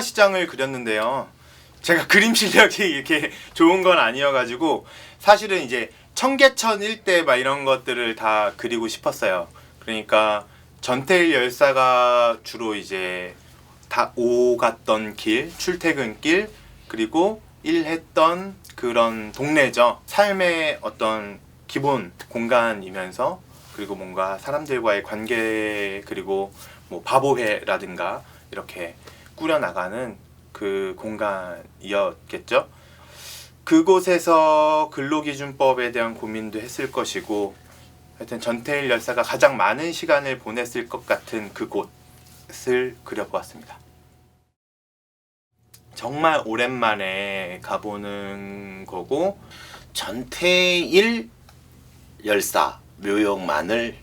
평화시장을 그렸는데요. 제가 그림 실력이 이렇게 좋은 건 아니어가지고 사실은 이제 청계천 일대 막 이런 것들을 다 그리고 싶었어요. 그러니까 전태일 열사가 주로 이제 다 오갔던 길, 출퇴근길, 그리고 일했던 그런 동네죠. 삶의 어떤 기본 공간이면서 그리고 뭔가 사람들과의 관계, 그리고 뭐 바보회라든가 이렇게 꾸려나가는 그 공간이었겠죠. 그곳에서 근로기준법에 대한 고민도 했을 것이고, 하여튼 전태일 열사가 가장 많은 시간을 보냈을 것 같은 그곳을 그려보았습니다. 정말 오랜만에 가보는 거고, 전태일 열사 묘역만을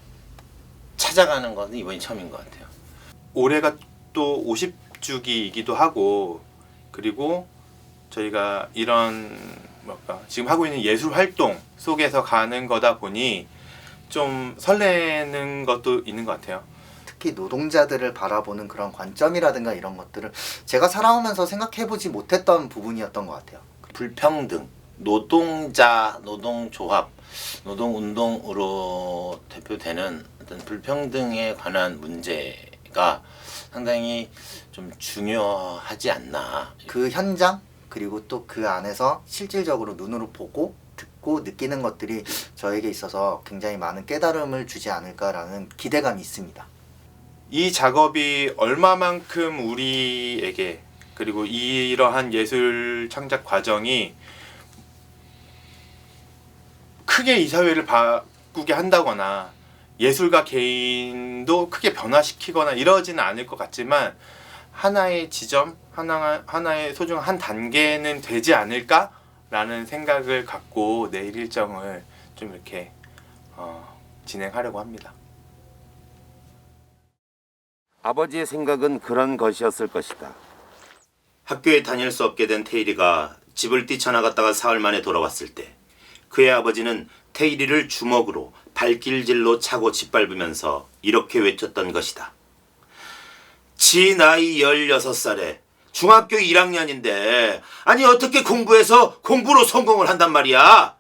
찾아가는 것은 이번이 처음인 것 같아요. 올해가 또 50주기이기도 하고, 그리고 저희가 이런 지금 하고 있는 예술 활동 속에서 가는 거다 보니 좀 설레는 것도 있는 것 같아요. 특히 노동자들을 바라보는 그런 관점이라든가 이런 것들을 제가 살아오면서 생각해보지 못했던 부분이었던 것 같아요. 불평등, 노동자, 노동조합, 노동운동으로 대표되는 어떤 불평등에 관한 문제가 상당히 좀 중요하지 않나. 그 현장 그리고 또 그 안에서 실질적으로 눈으로 보고 듣고 느끼는 것들이 저에게 있어서 굉장히 많은 깨달음을 주지 않을까라는 기대감이 있습니다. 이 작업이 얼마만큼 우리에게, 그리고 이러한 예술 창작 과정이 크게 이 사회를 바꾸게 한다거나 예술가 개인도 크게 변화시키거나 이러지는 않을 것 같지만 하나의 지점, 하나의 소중한 한 단계는 되지 않을까라는 생각을 갖고 내일 일정을 좀 이렇게 진행하려고 합니다. 아버지의 생각은 그런 것이었을 것이다. 학교에 다닐 수 없게 된 태일이가 집을 뛰쳐나갔다가 사흘 만에 돌아왔을 때 그의 아버지는 태일이를 주먹으로 발길질로 차고 짓밟으면서 이렇게 외쳤던 것이다. 지 나이 16살에 중학교 1학년인데 아니 어떻게 공부해서 공부로 성공을 한단 말이야?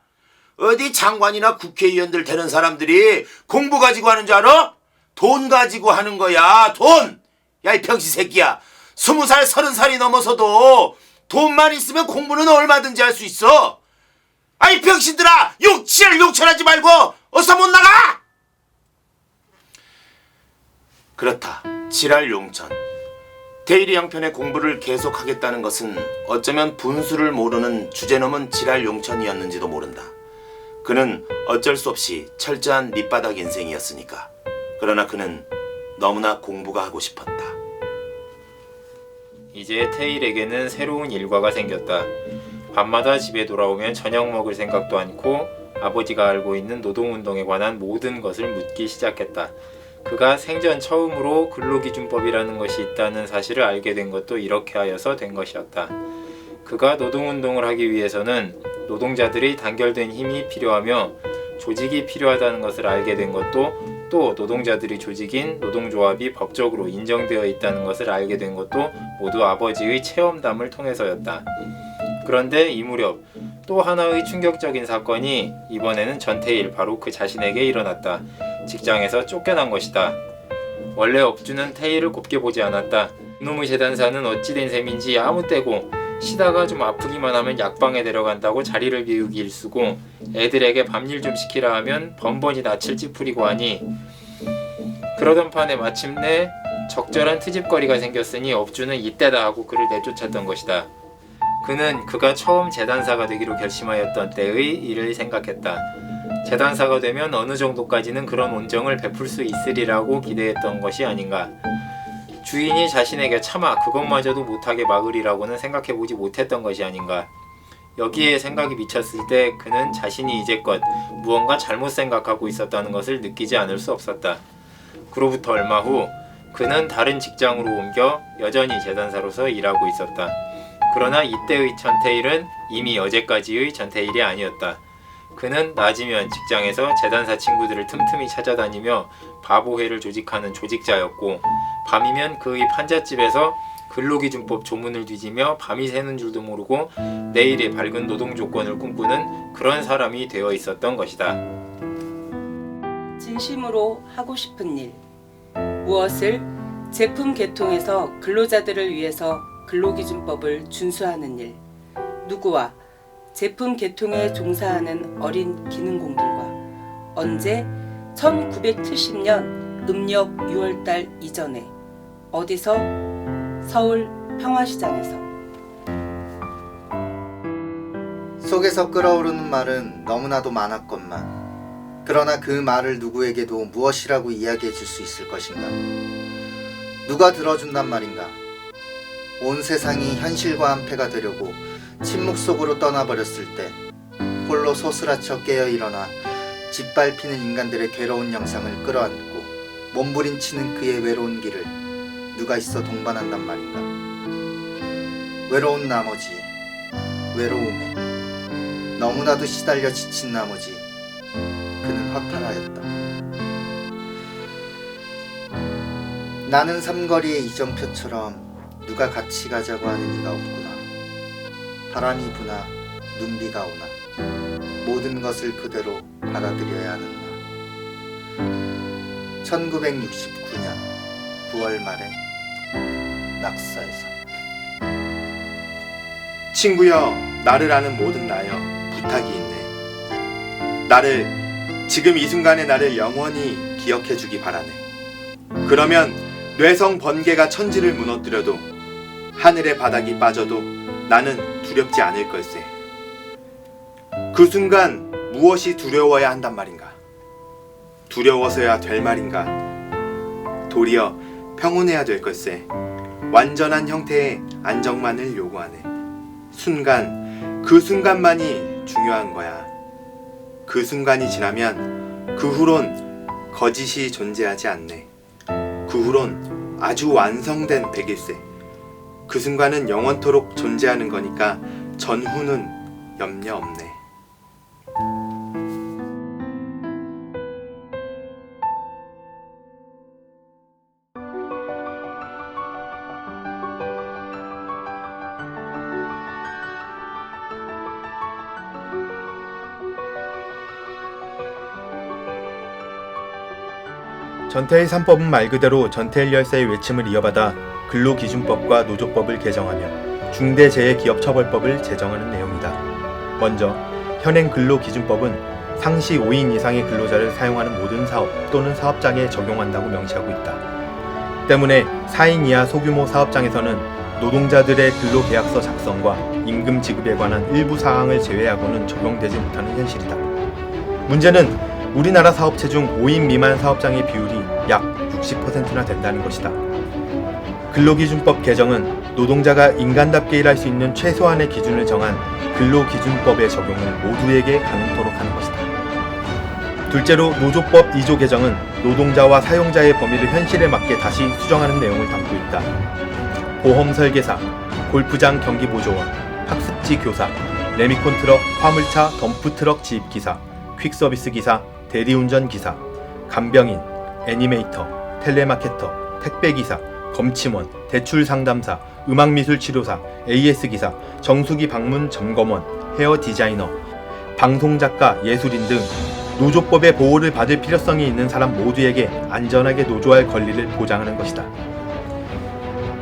어디 장관이나 국회의원들 되는 사람들이 공부 가지고 하는 줄 알아? 돈 가지고 하는 거야. 돈! 야, 이 병신 새끼야. 20살 30살이 넘어서도 돈만 있으면 공부는 얼마든지 할 수 있어. 아이 병신들아, 욕설하지 말고 어서 못 나가! 그렇다. 지랄 용천. 태일이 형편의 공부를 계속하겠다는 것은 어쩌면 분수를 모르는 주제넘은 지랄 용천이었는지도 모른다. 그는 어쩔 수 없이 철저한 밑바닥 인생이었으니까. 그러나 그는 너무나 공부가 하고 싶었다. 이제 태일에게는 새로운 일과가 생겼다. 밤마다 집에 돌아오면 저녁 먹을 생각도 않고 아버지가 알고 있는 노동운동에 관한 모든 것을 묻기 시작했다. 그가 생전 처음으로 근로기준법이라는 것이 있다는 사실을 알게 된 것도 이렇게 하여서 된 것이었다. 그가 노동운동을 하기 위해서는 노동자들의 단결된 힘이 필요하며 조직이 필요하다는 것을 알게 된 것도, 또 노동자들의 조직인 노동조합이 법적으로 인정되어 있다는 것을 알게 된 것도 모두 아버지의 체험담을 통해서였다. 그런데 이 무렵 또 하나의 충격적인 사건이 이번에는 전태일, 바로 그 자신에게 일어났다. 직장에서 쫓겨난 것이다. 원래 업주는 태일을 곱게 보지 않았다. 놈의 재단사는 어찌 된 셈인지 아무 때고 쉬다가 좀 아프기만 하면 약방에 데려간다고 자리를 비우기 일쑤고 애들에게 밥일 좀 시키라 하면 번번이 낯을 찌푸리고 하니, 그러던 판에 마침내 적절한 트집거리가 생겼으니 업주는 이때다 하고 그를 내쫓았던 것이다. 그는 그가 처음 재단사가 되기로 결심하였던 때의 일을 생각했다. 재단사가 되면 어느 정도까지는 그런 온정을 베풀 수 있으리라고 기대했던 것이 아닌가. 주인이 자신에게 차마 그것마저도 못하게 막으리라고는 생각해보지 못했던 것이 아닌가. 여기에 생각이 미쳤을 때 그는 자신이 이제껏 무언가 잘못 생각하고 있었다는 것을 느끼지 않을 수 없었다. 그로부터 얼마 후 그는 다른 직장으로 옮겨 여전히 재단사로서 일하고 있었다. 그러나 이때의 전태일은 이미 어제까지의 전태일이 아니었다. 그는 낮이면 직장에서 재단사 친구들을 틈틈이 찾아다니며 바보회를 조직하는 조직자였고, 밤이면 그의 판잣집에서 근로기준법 조문을 뒤지며 밤이 새는 줄도 모르고 내일의 밝은 노동 조건을 꿈꾸는 그런 사람이 되어 있었던 것이다. 진심으로 하고 싶은 일, 무엇을 제품 개통에서 근로자들을 위해서 근로기준법을 준수하는 일, 누구와 제품 개통에 종사하는 어린 기능공들과 언제 1970년 음력 6월달 이전에 어디서 서울 평화시장에서 속에서 끓어오르는 말은 너무나도 많았건만 그러나 그 말을 누구에게도 무엇이라고 이야기해 줄 수 있을 것인가? 누가 들어준단 말인가? 온 세상이 현실과 한패가 되려고 침묵 속으로 떠나버렸을 때 홀로 소스라쳐 깨어 일어나 짓밟히는 인간들의 괴로운 영상을 끌어안고 몸부림치는 그의 외로운 길을 누가 있어 동반한단 말인가? 외로운 나머지 외로움에 너무나도 시달려 지친 나머지 그는 허탈하였다. 나는 삼거리의 이정표처럼 누가 같이 가자고 하는 이가 없구나. 바람이 부나 눈비가 오나 모든 것을 그대로 받아들여야 하는 나. 1969년 9월 말에 낙서에서. 친구여, 나를 아는 모든 나여, 부탁이 있네. 나를, 지금 이 순간의 나를 영원히 기억해주기 바라네. 그러면 뇌성 번개가 천지를 무너뜨려도 하늘의 바닥이 빠져도 나는 두렵지 않을 걸세. 그 순간 무엇이 두려워야 한단 말인가? 두려워서야 될 말인가? 도리어 평온해야 될 걸세. 완전한 형태의 안정만을 요구하네. 순간, 그 순간만이 중요한 거야. 그 순간이 지나면 그 후론 거짓이 존재하지 않네. 그 후론 아주 완성된 백일세. 그 순간은 영원토록 존재하는 거니까 전후는 염려 없네. 전태일 3법은 말 그대로 전태일 열사의 외침을 이어받아 근로기준법과 노조법을 개정하며 중대재해기업처벌법을 제정하는 내용이다. 먼저 현행 근로기준법은 상시 5인 이상의 근로자를 사용하는 모든 사업 또는 사업장에 적용한다고 명시하고 있다. 때문에 4인 이하 소규모 사업장에서는 노동자들의 근로계약서 작성과 임금 지급에 관한 일부 사항을 제외하고는 적용되지 못하는 현실이다. 문제는 우리나라 사업체 중 5인 미만 사업장의 비율이 약 60%나 된다는 것이다. 근로기준법 개정은 노동자가 인간답게 일할 수 있는 최소한의 기준을 정한 근로기준법의 적용을 모두에게 가능토록 하는 것이다. 둘째로 노조법 2조 개정은 노동자와 사용자의 범위를 현실에 맞게 다시 수정하는 내용을 담고 있다. 보험 설계사, 골프장 경기보조원, 학습지 교사, 레미콘 트럭, 화물차, 덤프 트럭 지입기사, 퀵서비스 기사, 대리운전 기사, 간병인, 애니메이터, 텔레마케터, 택배기사, 검침원, 대출 상담사, 음악미술 치료사, AS 기사, 정수기 방문 점검원, 헤어 디자이너, 방송작가, 예술인 등 노조법의 보호를 받을 필요성이 있는 사람 모두에게 안전하게 노조할 권리를 보장하는 것이다.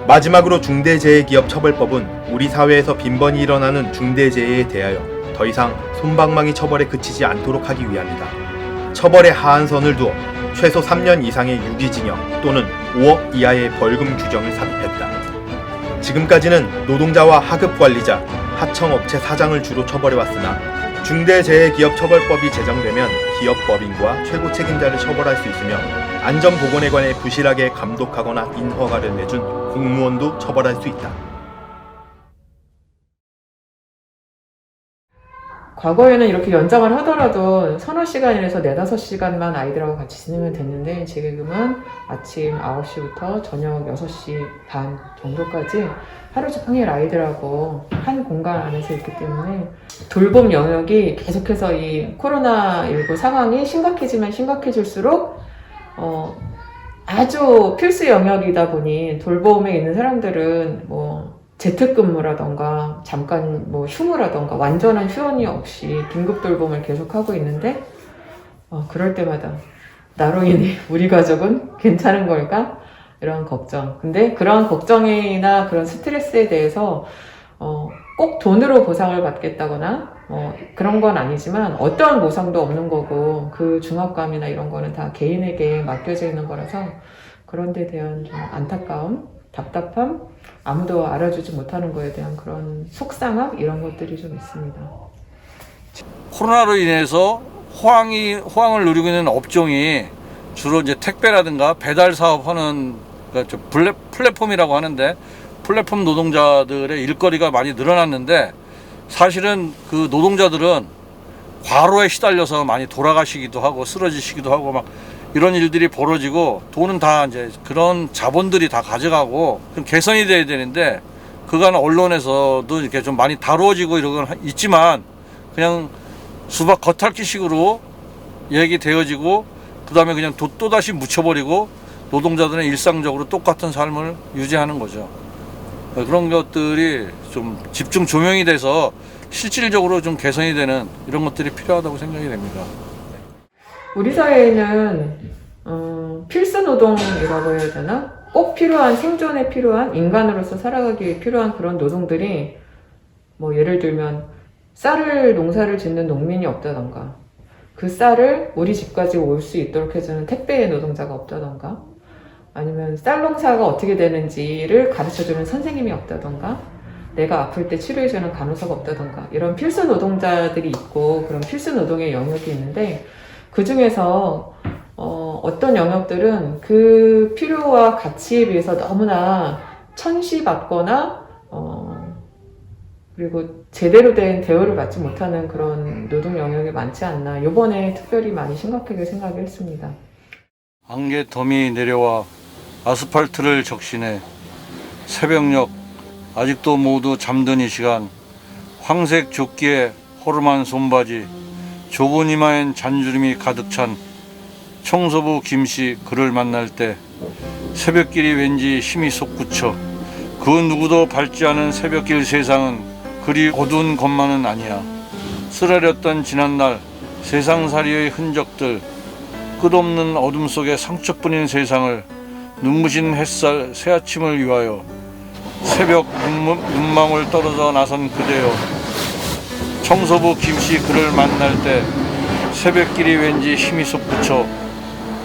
마지막으로 중대재해기업처벌법은 우리 사회에서 빈번히 일어나는 중대재해에 대하여 더 이상 솜방망이 처벌에 그치지 않도록 하기 위함이다. 처벌의 하한선을 두어 최소 3년 이상의 유기징역 또는 5억 이하의 벌금 규정을 삽입했다. 지금까지는 노동자와 하급관리자, 하청업체 사장을 주로 처벌해왔으나 중대재해기업처벌법이 제정되면 기업법인과 최고 책임자를 처벌할 수 있으며 안전보건에 관해 부실하게 감독하거나 인허가를 내준 공무원도 처벌할 수 있다. 과거에는 이렇게 연장을 하더라도 서너 시간이라서 4-5시간만 아이들하고 같이 지내면 됐는데 지금은 아침 9시부터 저녁 6시 반 정도까지 하루 종일 아이들하고 한 공간 안에서 있기 때문에 돌봄 영역이 계속해서 이 코로나19 상황이 심각해지면 심각해질수록 아주 필수 영역이다 보니 돌봄에 있는 사람들은 뭐 재택근무라던가 잠깐 뭐 휴무라던가 완전한 휴원이 없이 긴급 돌봄을 계속하고 있는데 그럴 때마다 나로 인해 우리 가족은 괜찮은 걸까? 이런 걱정. 근데 그런 걱정이나 그런 스트레스에 대해서 꼭 돈으로 보상을 받겠다거나 그런 건 아니지만 어떠한 보상도 없는 거고 그 중압감이나 이런 거는 다 개인에게 맡겨져 있는 거라서 그런 데 대한 좀 안타까움, 답답함, 아무도 알아주지 못하는 거에 대한 그런 속상함 이런 것들이 좀 있습니다. 코로나로 인해서 호황을 누리고 있는 업종이 주로 이제 택배라든가 배달 사업하는 그러니까 플랫폼이라고 하는데 플랫폼 노동자들의 일거리가 많이 늘어났는데 사실은 그 노동자들은 과로에 시달려서 많이 돌아가시기도 하고 쓰러지시기도 하고 막 이런 일들이 벌어지고 돈은 다 이제 그런 자본들이 다 가져가고 좀 개선이 돼야 되는데 그간 언론에서도 이렇게 좀 많이 다루어지고 이런 건 있지만 그냥 수박 겉핥기식으로 얘기되어지고 그 다음에 그냥 또다시 묻혀버리고 노동자들은 일상적으로 똑같은 삶을 유지하는 거죠. 그런 것들이 좀 집중 조명이 돼서 실질적으로 좀 개선이 되는 이런 것들이 필요하다고 생각이 됩니다. 우리 사회에는 필수 노동이라고 해야 되나? 꼭 필요한 생존에 필요한 인간으로서 살아가기 위해 필요한 그런 노동들이 뭐 예를 들면 농사를 짓는 농민이 없다던가 그 쌀을 우리 집까지 올 수 있도록 해주는 택배 노동자가 없다던가 아니면 쌀 농사가 어떻게 되는지를 가르쳐주는 선생님이 없다던가 내가 아플 때 치료해주는 간호사가 없다던가 이런 필수 노동자들이 있고 그런 필수 노동의 영역이 있는데 그 중에서 어떤 영역들은 그 필요와 가치에 비해서 너무나 천시받거나 그리고 제대로 된 대우를 받지 못하는 그런 노동 영역이 많지 않나 이번에 특별히 많이 심각하게 생각했습니다. 안개덤이 내려와 아스팔트를 적시네 새벽녘 아직도 모두 잠든 이 시간 황색 조끼에 허름한 손바지 좁은 이마엔 잔주름이 가득 찬 청소부 김씨 그를 만날 때 새벽길이 왠지 힘이 솟구쳐 그 누구도 밟지 않은 새벽길 세상은 그리 어두운 것만은 아니야. 쓰라렸던 지난날 세상살이의 흔적들 끝없는 어둠 속에 상처뿐인 세상을 눈부신 햇살 새아침을 위하여 새벽 눈망울 떨어져 나선 그대여 청소부 김씨 그를 만날 때 새벽길이 왠지 힘이 솟구쳐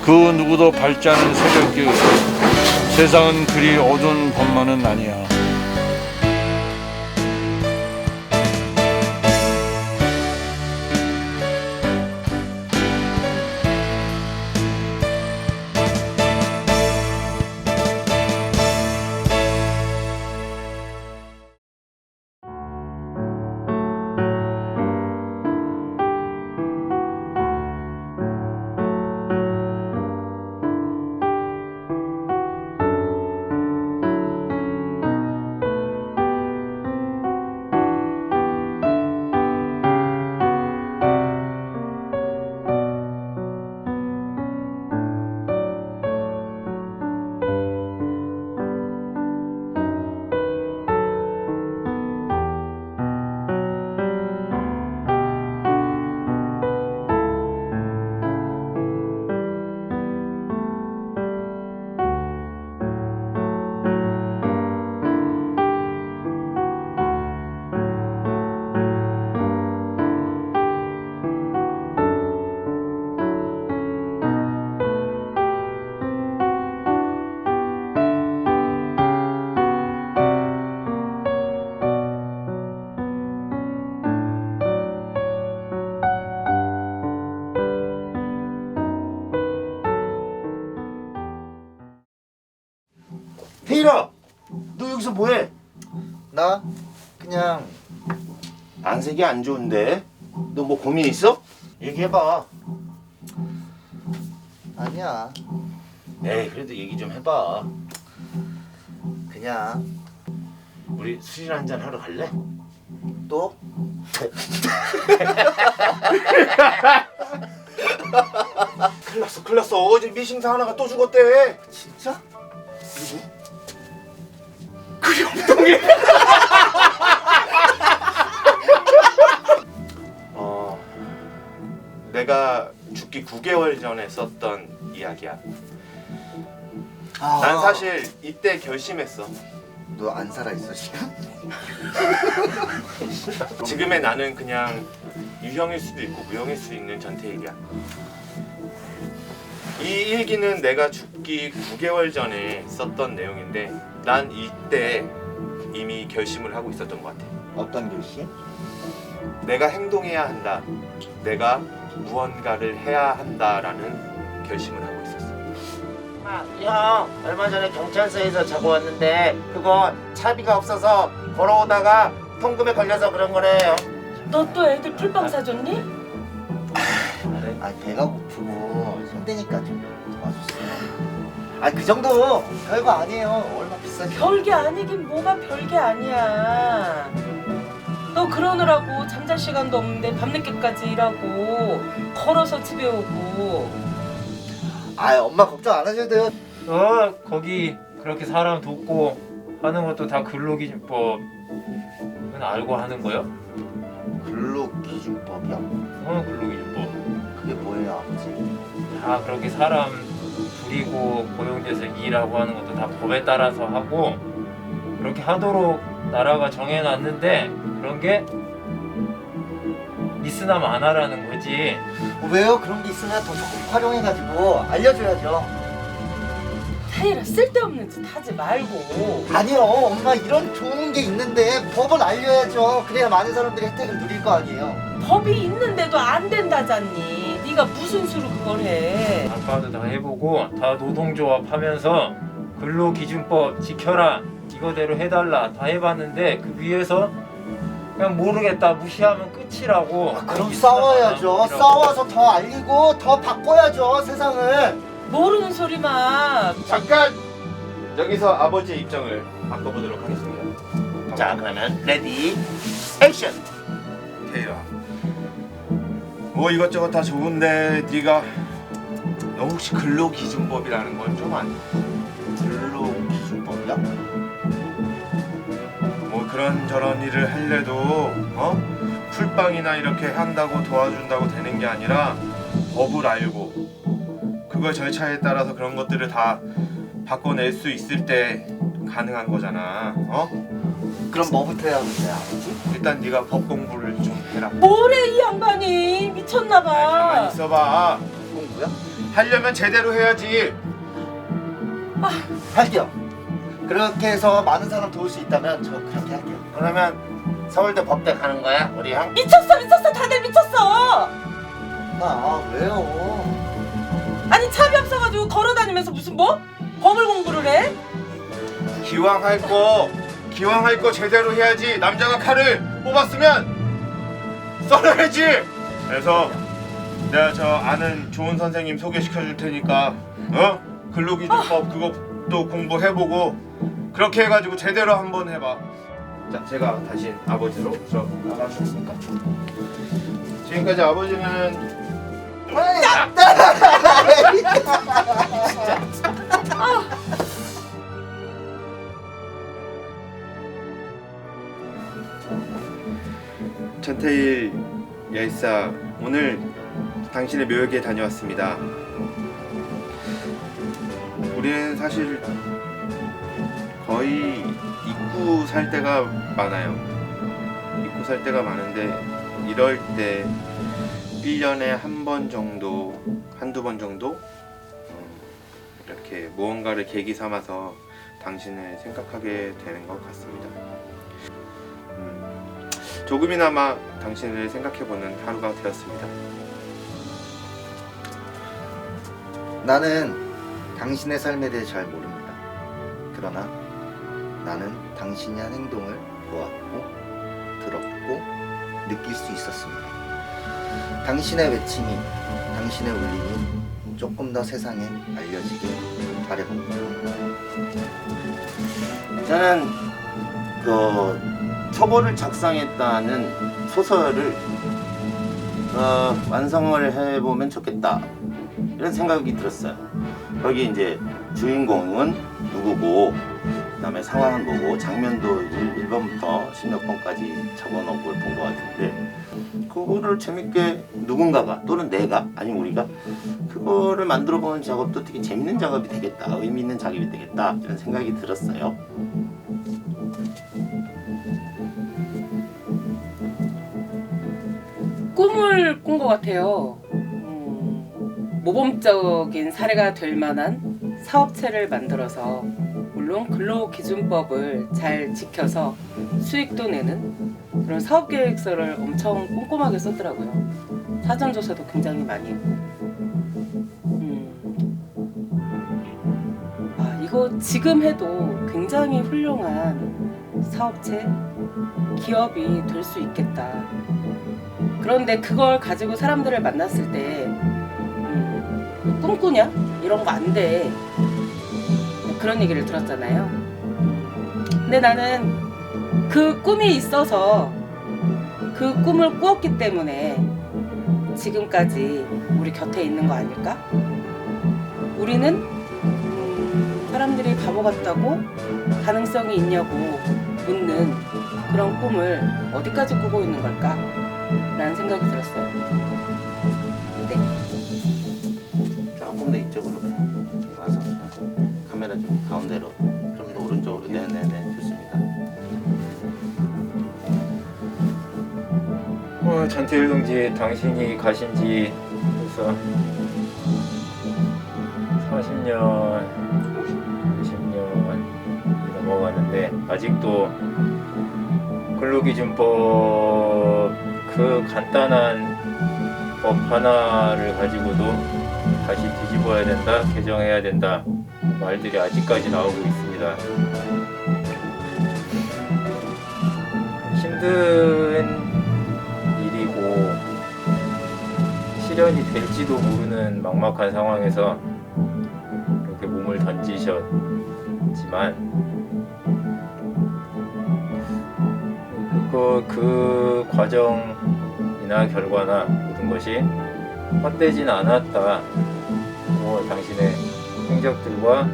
그 누구도 밟지 않은 새벽길 세상은 그리 어두운 것만은 아니야. 태일아, 너 여기서 뭐해? 나 그냥 안색이 안 좋은데? 너 뭐 고민 있어? 얘기해봐. 아니야. 에이, 그래도 얘기 좀 해봐. 그냥 우리 술이나 한잔 하러 갈래? 또 큰일 났어. 어제 미싱사 하나가 또 죽었대. 진짜? 그게 엉덩이. 내가 죽기 9개월 전에 썼던 이야기야. 난 사실 이때 결심했어. 너 안 살아있어 지금? 지금의 나는 그냥 유형일 수도 있고 무형일 수 있는 전태일이야. 이 일기는 내가 죽기 9개월 전에 썼던 내용인데 난 이때 이미 결심을 하고 있었던 것 같아. 어떤 결심? 내가 행동해야 한다. 내가 무언가를 해야 한다라는 결심을 하고 있었어. 형, 얼마 전에 경찰서에서 자고 왔는데 그거 차비가 없어서 걸어오다가 통금에 걸려서 그런 거래요. 너 또 애들 풀빵 사줬니? 아 배가 고프고 힘드니까 좀 도와줬어요. 아 그 정도 별거 아니에요. 얼마 비싸게. 별게 아니긴 뭐가 별게 아니야. 너 그러느라고 잠잘 시간도 없는데 밤늦게까지 일하고 걸어서 집에 오고. 아 엄마 걱정 안 하셔도 돼요. 너 거기 그렇게 사람 돕고 하는 것도 다 근로기준법은 알고 하는 거야? 근로기준법이요? 근로기준법. 그게 뭐예요 아버지? 다 그렇게 사람 부리고 고용돼서 일하고 하는 것도 다 법에 따라서 하고 그렇게 하도록 나라가 정해놨는데 그런 게 있으나 마나라는 거지. 왜요? 그런 게 있으면 더 적극 활용해가지고 알려줘야죠. 태일아 쓸데없는 짓 하지 말고. 아니요 엄마 이런 좋은 게 있는데 법을 알려야죠. 그래야 많은 사람들이 혜택을 누릴 거 아니에요. 법이 있는데도 안 된다잖니. 네가 무슨 수로 그걸 해. 아빠도 다 해보고 다 노동조합 하면서 근로기준법 지켜라 이거대로 해달라 다 해봤는데 그 위에서 그냥 모르겠다 무시하면 끝이라고. 그럼 싸워야죠. 싸워서 더 알리고 더 바꿔야죠 세상을. 모르는 소리 마. 잠깐 여기서 아버지의 입장을 바꿔보도록 하겠습니다. 자, 그러면 레디 액션. 태일아, 뭐 이것저것 다 좋은데 네가 너 혹시 근로기준법이라는 건 좀 아니? 근로기준법이요? 뭐 그런저런 일을 할래도 풀빵이나 이렇게 한다고 도와준다고 되는 게 아니라 법을 알고 그걸 절차에 따라서 그런 것들을 다 바꿔낼 수 있을 때 가능한 거잖아. 그럼 뭐부터 해야 하는데 아버지? 일단 네가 법 공부를 좀 해라. 뭐래 이 양반이 미쳤나봐. 가만히 있어봐. 공부요? 하려면 제대로 해야지. 할게요. 그렇게 해서 많은 사람 도울 수 있다면 저 그렇게 할게요. 그러면 서울대 법대 가는 거야, 우리 형? 미쳤어 다들 미쳤어. 엄마 왜요? 아니 차비 없어가지고 걸어다니면서 무슨 뭐? 법을 공부를 해? 기왕 할 거 제대로 해야지. 남자가 칼을 뽑았으면 썰어야지. 그래서 내가 저 아는 좋은 선생님 소개시켜 줄 테니까 근로기준법 그것도 공부해보고 그렇게 해가지고 제대로 한번 해봐. 자, 제가 다시 아버지로 나가겠습니까? 지금까지 아버지는 전태일 열사, 오늘 당신의 묘역에 다녀왔습니다. 우리는 사실 거의 잊고 살 때가 많아요. 잊고 살 때가 많은데 이럴 때 1년에 한 번 정도, 한두 번 정도 이렇게 무언가를 계기 삼아서 당신을 생각하게 되는 것 같습니다. 조금이나마 당신을 생각해보는 하루가 되었습니다. 나는 당신의 삶에 대해 잘 모릅니다. 그러나 나는 당신이 한 행동을 보았고 들었고 느낄 수 있었습니다. 당신의 외침이, 당신의 울림이 조금 더 세상에 알려지길 바라봅니다. 저는 초보를 작성했다는 소설을 완성을 해보면 좋겠다 이런 생각이 들었어요. 거기 이제 주인공은 누구고 그다음에 상황은 뭐고 장면도 1번부터 16번까지 적어놓은 걸 본 것 같은데 그거를 재밌게 누군가가 또는 내가 아니면 우리가 그거를 만들어보는 작업도 되게 재밌는 작업이 되겠다, 의미 있는 작업이 되겠다 이런 생각이 들었어요. 꿈을 꾼 것 같아요. 모범적인 사례가 될 만한 사업체를 만들어서 물론 근로기준법을 잘 지켜서 수익도 내는 그런 사업계획서를 엄청 꼼꼼하게 썼더라고요. 사전조사도 굉장히 많이 했고. 이거 지금 해도 굉장히 훌륭한 사업체, 기업이 될 수 있겠다. 그런데 그걸 가지고 사람들을 만났을 때 꿈꾸냐? 이런 거 안 돼. 그런 얘기를 들었잖아요. 근데 나는 그 꿈이 있어서 그 꿈을 꾸었기 때문에 지금까지 우리 곁에 있는 거 아닐까? 우리는 사람들이 바보 같다고 가능성이 있냐고 묻는 그런 꿈을 어디까지 꾸고 있는 걸까? 라는 생각이 들었어요. 네. 조금 더 이쪽으로 와서 카메라 좀 가운데로 좀 더 오른쪽으로. 네네네, 좋습니다. 전태일 동지, 당신이 가신 지 벌써 40년, 50년이 넘어가는데 아직도 근로기준법 그 간단한 법 하나를 가지고도 다시 뒤집어야 된다, 개정해야 된다 말들이 아직까지 나오고 있습니다. 힘든 일이고 실현이 될지도 모르는 막막한 상황에서 이렇게 몸을 던지셨지만 그 과정이나 결과나 모든 것이 헛되진 않았다. 당신의 행적들과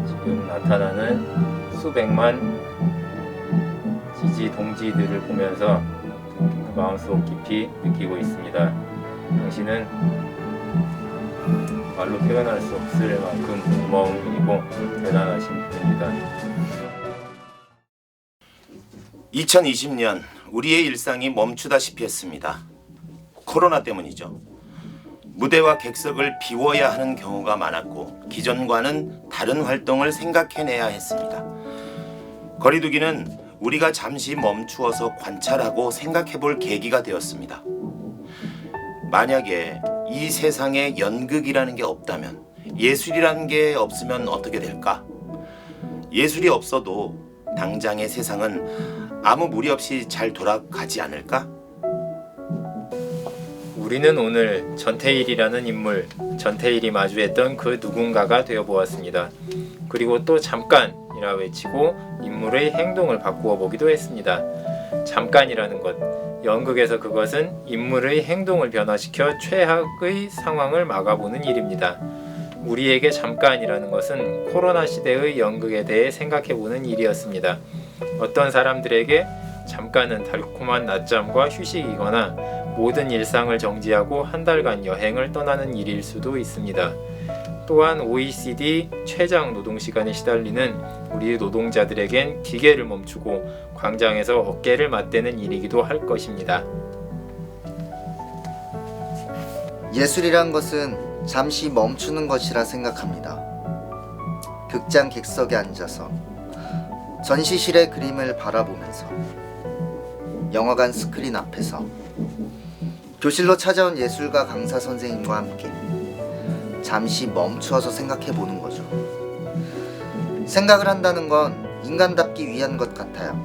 지금 나타나는 수백만 지지 동지들을 보면서 마음속 깊이 느끼고 있습니다. 당신은 말로 표현할 수 없을 만큼 고마운 분이고 대단하신 분입니다. 2020년 우리의 일상이 멈추다시피 했습니다. 코로나 때문이죠. 무대와 객석을 비워야 하는 경우가 많았고 기존과는 다른 활동을 생각해내야 했습니다. 거리두기는 우리가 잠시 멈추어서 관찰하고 생각해볼 계기가 되었습니다. 만약에 이 세상에 연극이라는 게 없다면, 예술이라는 게 없으면 어떻게 될까? 예술이 없어도 당장의 세상은 아무 무리 없이 잘 돌아가지 않을까? 우리는 오늘 전태일이라는 인물, 전태일이 마주했던 그 누군가가 되어보았습니다. 그리고 또 잠깐이라 외치고 인물의 행동을 바꾸어 보기도 했습니다. 잠깐이라는 것, 연극에서 그것은 인물의 행동을 변화시켜 최악의 상황을 막아보는 일입니다. 우리에게 잠깐이라는 것은 코로나 시대의 연극에 대해 생각해보는 일이었습니다. 어떤 사람들에게 잠깐은 달콤한 낮잠과 휴식이거나 모든 일상을 정지하고 한 달간 여행을 떠나는 일일 수도 있습니다. 또한 OECD 최장 노동시간에 시달리는 우리 노동자들에겐 기계를 멈추고 광장에서 어깨를 맞대는 일이기도 할 것입니다. 예술이란 것은 잠시 멈추는 것이라 생각합니다. 극장 객석에 앉아서 전시실의 그림을 바라보면서 영화관 스크린 앞에서 교실로 찾아온 예술가 강사 선생님과 함께 잠시 멈추어서 생각해 보는 거죠. 생각을 한다는 건 인간답기 위한 것 같아요.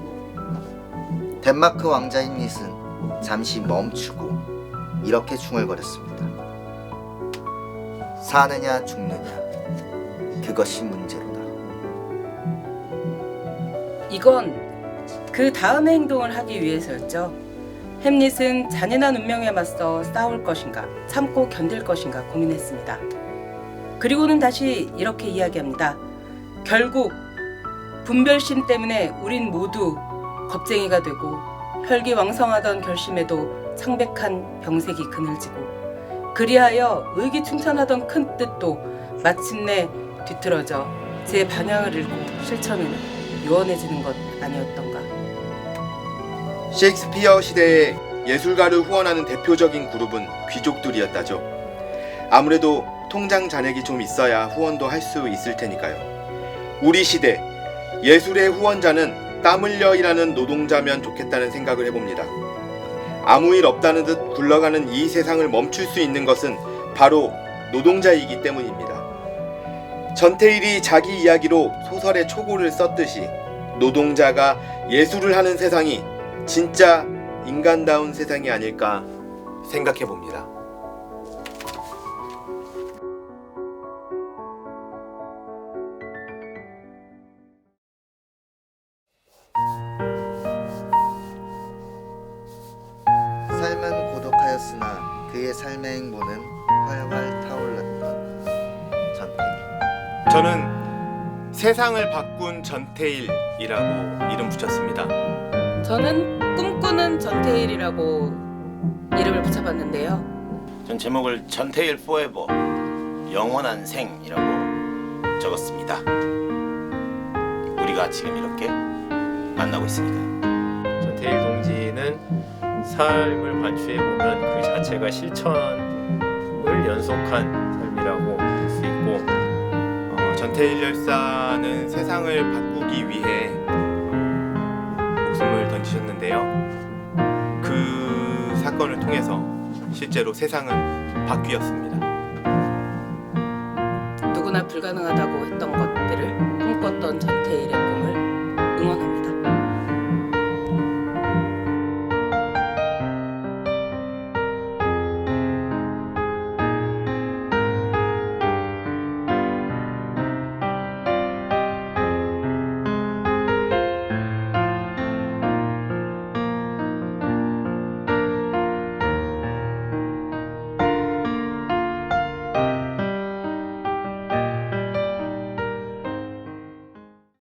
덴마크 왕자인 릿은 잠시 멈추고 이렇게 중얼거렸습니다. 사느냐 죽느냐 그것이 문제로다. 이건 그 다음 행동을 하기 위해서였죠. 햄릿은 잔인한 운명에 맞서 싸울 것인가, 참고 견딜 것인가 고민했습니다. 그리고는 다시 이렇게 이야기합니다. 결국 분별심 때문에 우린 모두 겁쟁이가 되고 혈기왕성하던 결심에도 창백한 병색이 그늘지고 그리하여 의기충천하던 큰 뜻도 마침내 뒤틀어져 제 방향을 잃고 실천은 요원해지는 것 아니었던가. 셰익스피어 시대에 예술가를 후원하는 대표적인 그룹은 귀족들이었다죠. 아무래도 통장 잔액이 좀 있어야 후원도 할 수 있을 테니까요. 우리 시대 예술의 후원자는 땀 흘려 일하는 노동자면 좋겠다는 생각을 해봅니다. 아무 일 없다는 듯 굴러가는 이 세상을 멈출 수 있는 것은 바로 노동자이기 때문입니다. 전태일이 자기 이야기로 소설의 초고를 썼듯이 노동자가 예술을 하는 세상이 진짜 인간다운 세상이 아닐까 생각해 봅니다. 삶은 고독하였으나 그의 삶의 행보는 활활 타올랐던 전태일. 저는 세상을 바꾼 전태일이라고 이름 붙였습니다. 저는 꿈꾸는 전태일이라고 이름을 붙여봤는데요. 전 제목을 전태일 포에버 영원한 생이라고 적었습니다. 우리가 지금 이렇게 만나고 있으니까. 전태일 동지는 삶을 관추해 보면 그 자체가 실천을 연속한 삶이라고 볼 수 있고, 전태일 열사는 세상을 바꾸기 위해 목숨을 던지셨는데요. 그 사건을 통해서 실제로 세상은 바뀌었습니다. 누구나 불가능하다고 했던 것들을